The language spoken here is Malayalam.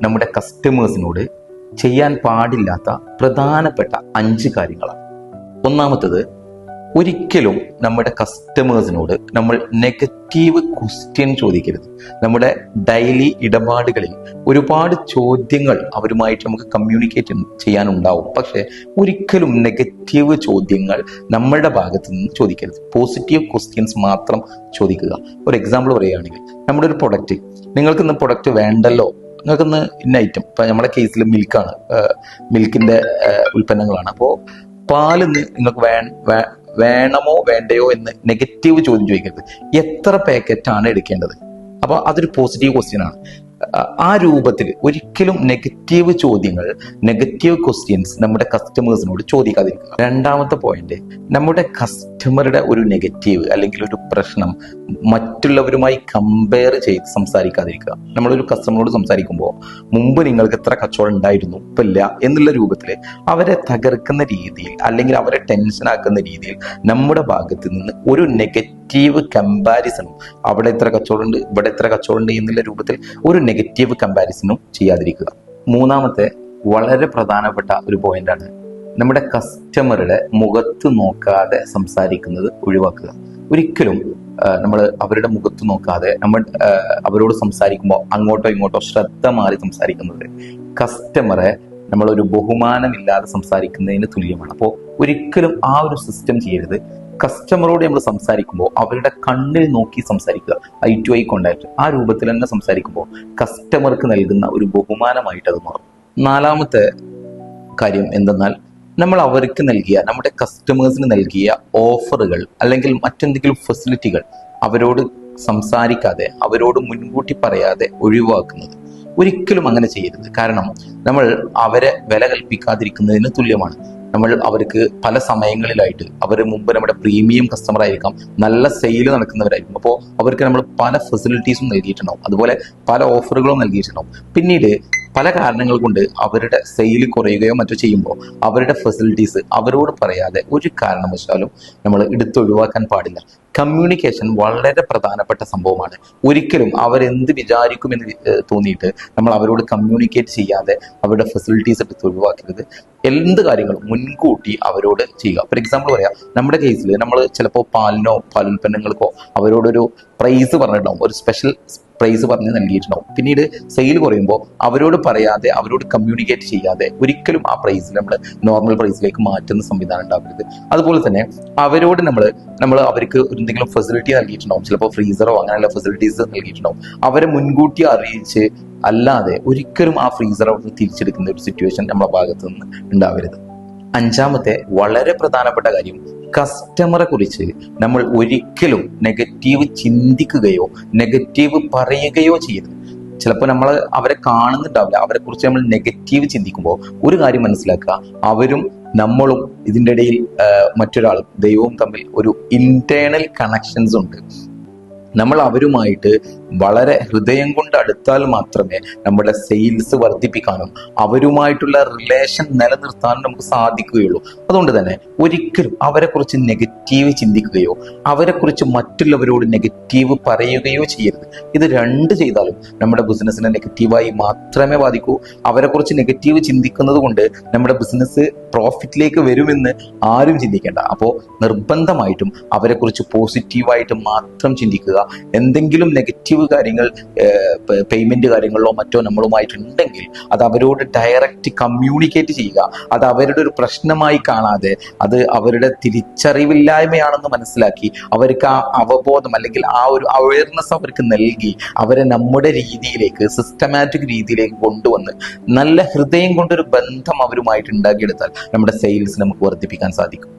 നമ്മുടെ കസ്റ്റമേഴ്സിനോട് ചെയ്യാൻ പാടില്ലാത്ത പ്രധാനപ്പെട്ട 5 കാര്യങ്ങളാണ്. ഒന്നാമത്തത്, ഒരിക്കലും നമ്മുടെ കസ്റ്റമേഴ്സിനോട് നമ്മൾ നെഗറ്റീവ് ക്വസ്റ്റ്യൻ ചോദിക്കരുത്. നമ്മുടെ ഡെയിലി ഇടപാടുകളിൽ ഒരുപാട് ചോദ്യങ്ങൾ അവരുമായിട്ട് നമുക്ക് കമ്മ്യൂണിക്കേറ്റ് ചെയ്യാനുണ്ടാവും. പക്ഷെ ഒരിക്കലും നെഗറ്റീവ് ചോദ്യങ്ങൾ നമ്മളുടെ ഭാഗത്ത് നിന്ന് ചോദിക്കരുത്. പോസിറ്റീവ് ക്വസ്റ്റ്യൻസ് മാത്രം ചോദിക്കുക. ഒരു എക്സാമ്പിൾ പറയുകയാണെങ്കിൽ, നമ്മുടെ ഒരു പ്രൊഡക്റ്റ്, നിങ്ങൾക്ക് ഇന്ന് പ്രൊഡക്റ്റ് വേണ്ടല്ലോ, നിങ്ങൾക്കിന്ന് ഇന്ന ഐറ്റം, ഇപ്പം നമ്മുടെ കേസിൽ മിൽക്കാണ്, മിൽക്കിന്റെ ഉൽപ്പന്നങ്ങളാണ്. അപ്പോൾ പാലിന്ന് നിങ്ങൾക്ക് വേണമോ വേണ്ടയോ എന്ന് നെഗറ്റീവ് ചോദ്യം ചോദിക്കരുത്. എത്ര പാക്കറ്റാണ് എടുക്കേണ്ടത്? അപ്പൊ അതൊരു പോസിറ്റീവ് ക്വസ്റ്റ്യൻ ആണ്. ആ രൂപത്തിൽ ഒരിക്കലും നെഗറ്റീവ് ചോദ്യങ്ങൾ, നെഗറ്റീവ് ക്വസ്റ്റ്യൻസ് നമ്മുടെ കസ്റ്റമേഴ്സിനോട് ചോദിക്കാതിരിക്കുക. രണ്ടാമത്തെ പോയിന്റ്, നമ്മുടെ കസ്റ്റമറുടെ ഒരു നെഗറ്റീവ് അല്ലെങ്കിൽ ഒരു പ്രശ്നം മറ്റുള്ളവരുമായി കമ്പയർ ചെയ്ത് സംസാരിക്കാതിരിക്കുക. നമ്മളൊരു കസ്റ്റമറോട് സംസാരിക്കുമ്പോൾ, മുമ്പ് നിങ്ങൾക്ക് എത്ര കച്ചവടം ഉണ്ടായിരുന്നു, ഇപ്പൊ ഇല്ല എന്നുള്ള രൂപത്തിൽ അവരെ തകർക്കുന്ന രീതിയിൽ അല്ലെങ്കിൽ അവരെ ടെൻഷൻ ആക്കുന്ന രീതിയിൽ നമ്മുടെ ഭാഗത്ത് നിന്ന് ഒരു നെഗറ്റീവ് കമ്പാരിസണും, അവിടെ എത്ര കച്ചവടമുണ്ട്, ഇവിടെ എത്ര കച്ചവടമുണ്ട് എന്നുള്ള രൂപത്തിൽ ഒരു നെഗറ്റീവ് കമ്പാരിസണും ചെയ്യാതിരിക്കുക. മൂന്നാമത്തെ വളരെ പ്രധാനപ്പെട്ട ഒരു പോയിന്റാണ്, നമ്മുടെ കസ്റ്റമറുടെ മുഖത്ത് നോക്കാതെ സംസാരിക്കുന്നത് ഒഴിവാക്കുക. ഒരിക്കലും നമ്മൾ അവരുടെ മുഖത്ത് നോക്കാതെ നമ്മൾ അവരോട് സംസാരിക്കുമ്പോൾ അങ്ങോട്ടോ ഇങ്ങോട്ടോ ശ്രദ്ധ മാറി സംസാരിക്കുന്നത് കസ്റ്റമറെ നമ്മളൊരു ബഹുമാനമില്ലാതെ സംസാരിക്കുന്നതിന് തുല്യമാണ്. അപ്പോൾ ഒരിക്കലും ആ ഒരു സിസ്റ്റം ചെയ്യരുത്. കസ്റ്റമറോട് നമ്മൾ സംസാരിക്കുമ്പോൾ അവരുടെ കണ്ണിൽ നോക്കി സംസാരിക്കുക, ഐ ടു ഐ കോണ്ടാക്ട്. ആ രൂപത്തിൽ തന്നെ സംസാരിക്കുമ്പോൾ കസ്റ്റമർക്ക് നൽകുന്ന ഒരു ബഹുമാനമായിട്ട് അത് മാറും. നാലാമത്തെ കാര്യം എന്തെന്നാൽ, നമ്മൾ അവർക്ക് നൽകിയ, നമ്മുടെ കസ്റ്റമേഴ്സിന് നൽകിയ ഓഫറുകൾ അല്ലെങ്കിൽ മറ്റെന്തെങ്കിലും ഫെസിലിറ്റികൾ അവരോട് സംസാരിക്കാതെ, അവരോട് മുൻകൂട്ടി പറയാതെ ഒഴിവാക്കുന്നത്. ഒരിക്കലും അങ്ങനെ ചെയ്യരുത്. കാരണം നമ്മൾ അവരെ വില കൽപ്പിക്കാതിരിക്കുന്നതിന് തുല്യമാണ്. നമ്മൾ അവർക്ക് പല സമയങ്ങളിലായിട്ട്, അവർ മുമ്പ് നമ്മുടെ പ്രീമിയം കസ്റ്റമർ ആയിരിക്കാം, നല്ല സെയിൽ നടക്കുന്നവരായിരിക്കും. അപ്പോൾ അവർക്ക് നമ്മൾ പല ഫെസിലിറ്റീസും നൽകിയിട്ടുണ്ടാവും, അതുപോലെ പല ഓഫറുകളും നൽകിയിട്ടുണ്ടാവും. പിന്നീട് പല കാരണങ്ങൾ കൊണ്ട് അവരുടെ സെയിൽ കുറയുകയോ മറ്റോ ചെയ്യുമ്പോൾ അവരുടെ ഫെസിലിറ്റീസ് അവരോട് പറയാതെ ഒരു കാരണവശാലും നമ്മൾ എടുത്തൊഴിവാക്കാൻ പാടില്ല. കമ്മ്യൂണിക്കേഷൻ വളരെ പ്രധാനപ്പെട്ട സംഭവമാണ്. ഒരിക്കലും അവരെന്ത് വിചാരിക്കുമെന്ന് തോന്നിയിട്ട് നമ്മൾ അവരോട് കമ്മ്യൂണിക്കേറ്റ് ചെയ്യാതെ അവരുടെ ഫെസിലിറ്റീസ് എടുത്ത് ഒഴിവാക്കരുത്. എന്ത് കാര്യങ്ങളും മുൻകൂട്ടി അവരോട് ചെയ്യുക. ഫോർ എക്സാമ്പിൾ പറയാം, നമ്മുടെ കേസിൽ നമ്മൾ ചിലപ്പോൾ പാലിനോ പാലുൽപ്പന്നങ്ങൾക്കോ അവരോടൊരു പ്രൈസ് പറഞ്ഞിട്ടുണ്ടാവും, ഒരു സ്പെഷ്യൽ പ്രൈസ് പറഞ്ഞ് നൽകിയിട്ടുണ്ടാവും. പിന്നീട് സെയിൽ കുറയുമ്പോൾ അവരോട് പറയാതെ, അവരോട് കമ്മ്യൂണിക്കേറ്റ് ചെയ്യാതെ ഒരിക്കലും ആ പ്രൈസ് നമ്മൾ നോർമൽ പ്രൈസിലേക്ക് മാറ്റുന്ന സംവിധാനം ഉണ്ടാവരുത്. അതുപോലെ തന്നെ അവരോട് നമ്മൾ അവർക്ക് എന്തെങ്കിലും ഫെസിലിറ്റി നൽകിയിട്ടുണ്ടാവും, ചിലപ്പോൾ ഫ്രീസറോ അങ്ങനെയുള്ള ഫെസിലിറ്റീസ് നൽകിയിട്ടുണ്ടാവും. അവരെ മുൻകൂട്ടി അറിയിച്ച് അല്ലാതെ ഒരിക്കലും ആ ഫ്രീസർ അവിടുന്ന് തിരിച്ചെടുക്കുന്ന ഒരു സിറ്റുവേഷൻ നമ്മുടെ ഭാഗത്ത് നിന്ന് ഉണ്ടാവരുത്. അഞ്ചാമത്തെ വളരെ പ്രധാനപ്പെട്ട കാര്യം, കസ്റ്റമറെ കുറിച്ച് നമ്മൾ ഒരിക്കലും നെഗറ്റീവ് ചിന്തിക്കുകയോ നെഗറ്റീവ് പറയുകയോ ചെയ്യരുത്. ചിലപ്പോൾ നമ്മൾ അവരെ കാണുന്നുണ്ടാവില്ല, അവരെ കുറിച്ച് നമ്മൾ നെഗറ്റീവ് ചിന്തിക്കുമ്പോൾ ഒരു കാര്യം മനസ്സിലാക്കുക, അവരും നമ്മളും ഇതിൻ്റെ ഇടയിൽ മറ്റൊരാളും ദൈവവും തമ്മിൽ ഒരു ഇന്റേണൽ കണക്ഷൻസ് ഉണ്ട്. നമ്മൾ അവരുമായിട്ട് വളരെ ഹൃദയം കൊണ്ട് അടുത്താൽ മാത്രമേ നമ്മുടെ സെയിൽസ് വർദ്ധിപ്പിക്കാനും അവരുമായിട്ടുള്ള റിലേഷൻ നിലനിർത്താനും നമുക്ക് സാധിക്കുകയുള്ളൂ. അതുകൊണ്ട് തന്നെ ഒരിക്കലും അവരെക്കുറിച്ച് നെഗറ്റീവ് ചിന്തിക്കുകയോ അവരെക്കുറിച്ച് മറ്റുള്ളവരോട് നെഗറ്റീവ് പറയുകയോ ചെയ്യരുത്. ഇത് രണ്ട് ചെയ്താലും നമ്മുടെ ബിസിനസ്സിനെ നെഗറ്റീവായി മാത്രമേ ബാധിക്കൂ. അവരെക്കുറിച്ച് നെഗറ്റീവ് ചിന്തിക്കുന്നത് കൊണ്ട് നമ്മുടെ ബിസിനസ് പ്രോഫിറ്റിലേക്ക് വരുമെന്ന് ആരും ചിന്തിക്കേണ്ട. അപ്പോൾ നിർബന്ധമായിട്ടും അവരെക്കുറിച്ച് പോസിറ്റീവായിട്ട് മാത്രം ചിന്തിക്കുക. എന്തെങ്കിലും നെഗറ്റീവ് കാര്യങ്ങൾ, പേയ്മെന്റ് കാര്യങ്ങളിലോ മറ്റോ നമ്മളുമായിട്ടുണ്ടെങ്കിൽ അത് അവരോട് ഡയറക്റ്റ് കമ്മ്യൂണിക്കേറ്റ് ചെയ്യുക. അത് അവരുടെ ഒരു പ്രശ്നമായി കാണാതെ അത് അവരുടെ തിരിച്ചറിവില്ലായ്മയാണെന്ന് മനസ്സിലാക്കി അവർക്ക് ആ അവബോധം അല്ലെങ്കിൽ ആ ഒരു അവയർനെസ് അവർക്ക് നൽകി അവരെ നമ്മുടെ രീതിയിലേക്ക്, സിസ്റ്റമാറ്റിക് രീതിയിലേക്ക് കൊണ്ടുവന്ന് നല്ല ഹൃദയം കൊണ്ടൊരു ബന്ധം അവരുമായിട്ട് ഉണ്ടാക്കിയെടുത്താൽ നമ്മുടെ സെയിൽസ് നമുക്ക് വർദ്ധിപ്പിക്കാൻ സാധിക്കും.